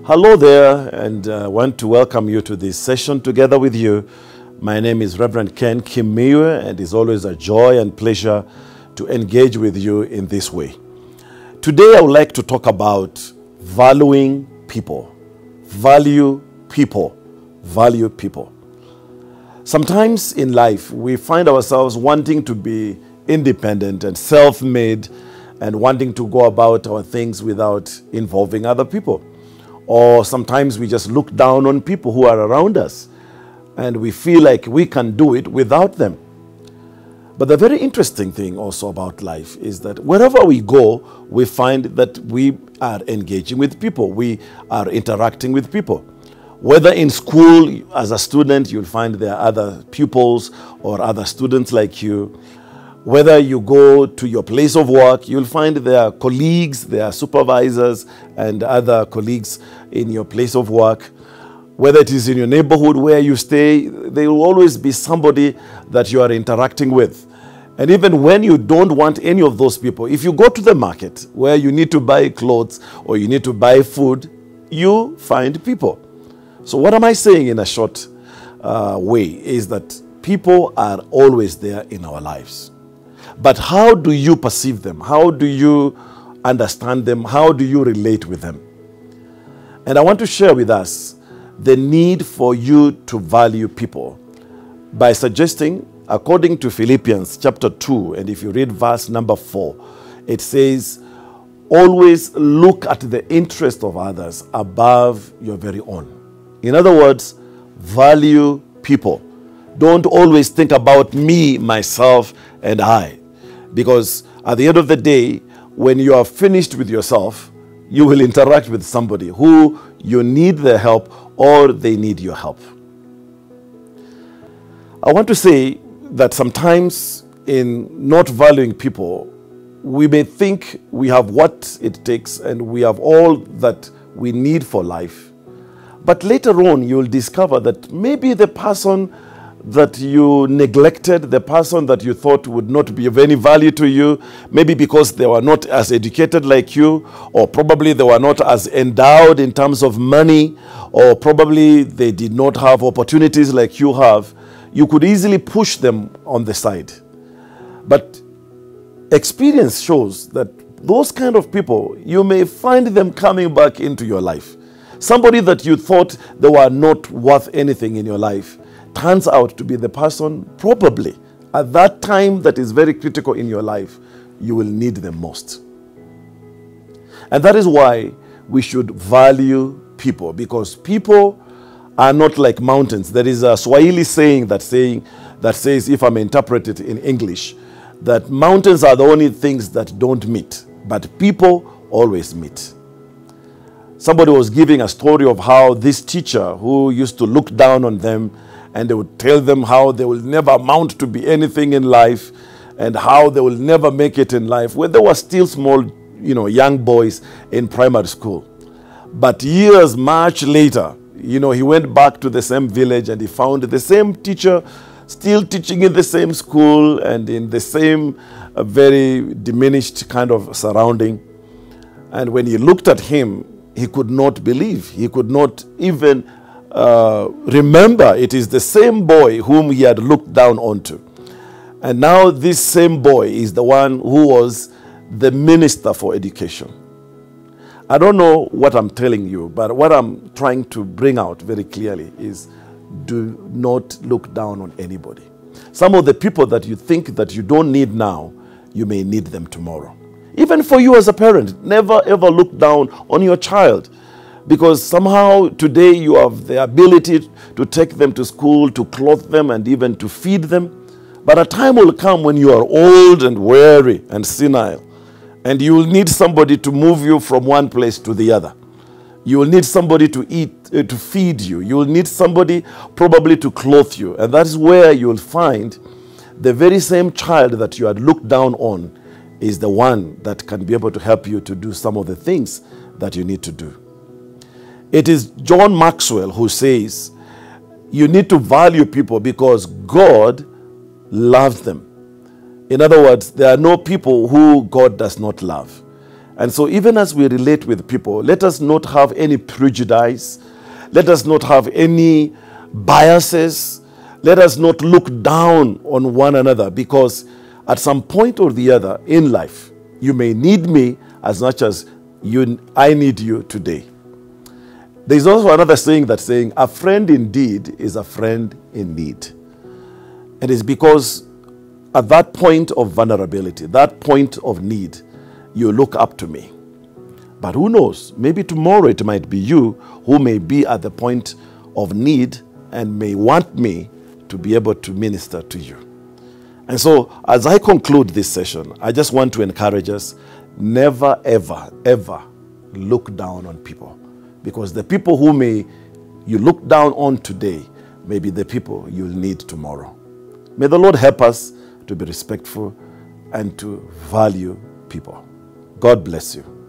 Hello there, and I want to welcome you to this session together with you. My name is Reverend Ken Kimiywe, and it's always a joy and pleasure to engage with you in this way. Today, I would like to talk about valuing people. Value people. Value people. Sometimes in life, we find ourselves wanting to be independent and self-made and wanting to go about our things without involving other people. Or sometimes we just look down on people who are around us and we feel like we can do it without them. But the very interesting thing also about life is that wherever we go, we find that we are engaging with people. We are interacting with people. Whether in school, as a student, you'll find there are other pupils or other students like you. Whether you go to your place of work, you'll find there are colleagues, there are supervisors and other colleagues in your place of work. Whether it is in your neighborhood where you stay, there will always be somebody that you are interacting with. And even when you don't want any of those people, if you go to the market where you need to buy clothes or you need to buy food, you find people. So what am I saying in a short way is that people are always there in our lives. But how do you perceive them? How do you understand them? How do you relate with them? And I want to share with us the need for you to value people by suggesting, according to Philippians chapter 2, and if you read verse number 4, it says, always look at the interest of others above your very own. In other words, value people. Don't always think about me, myself, and I. Because at the end of the day, when you are finished with yourself, you will interact with somebody who you need their help or they need your help. I want to say that sometimes in not valuing people, we may think we have what it takes and we have all that we need for life. But later on, you'll discover that maybe the person that you neglected, the person that you thought would not be of any value to you, maybe because they were not as educated like you, or probably they were not as endowed in terms of money, or probably they did not have opportunities like you have, you could easily push them on the side. But experience shows that those kind of people, you may find them coming back into your life. Somebody that you thought they were not worth anything in your life turns out to be the person probably at that time that is very critical in your life, you will need them most. And that is why we should value people, because people are not like mountains. There is a Swahili saying that says, if I may interpret it in English, that mountains are the only things that don't meet, but people always meet. Somebody was giving a story of how this teacher who used to look down on them and they would tell them how they will never amount to be anything in life and how they will never make it in life when they were still small, young boys in primary school. But years much later, he went back to the same village and he found the same teacher still teaching in the same school and in the same very diminished kind of surrounding. And when he looked at him, he could not believe. He could not even remember it is the same boy whom he had looked down onto. And now this same boy is the one who was the minister for education. I don't know what I'm telling you, but what I'm trying to bring out very clearly is do not look down on anybody. Some of the people that you think that you don't need now, you may need them tomorrow. Even for you as a parent, never ever look down on your child. Because somehow today you have the ability to take them to school, to clothe them, and even to feed them. But a time will come when you are old and weary and senile, and you will need somebody to move you from one place to the other. You will need somebody to eat, to feed you. You will need somebody probably to clothe you. And that is where you will find the very same child that you had looked down on is the one that can be able to help you to do some of the things that you need to do. It is John Maxwell who says, you need to value people because God loves them. In other words, there are no people who God does not love. And so even as we relate with people, let us not have any prejudice. Let us not have any biases. Let us not look down on one another, because at some point or the other in life, you may need me as much as I need you today. There's also another saying that's saying, a friend indeed is a friend in need. It is because at that point of vulnerability, that point of need, you look up to me. But who knows? Maybe tomorrow it might be you who may be at the point of need and may want me to be able to minister to you. And so as I conclude this session, I just want to encourage us, never, ever, ever look down on people. Because the people who you look down on today may be the people you'll need tomorrow. May the Lord help us to be respectful and to value people. God bless you.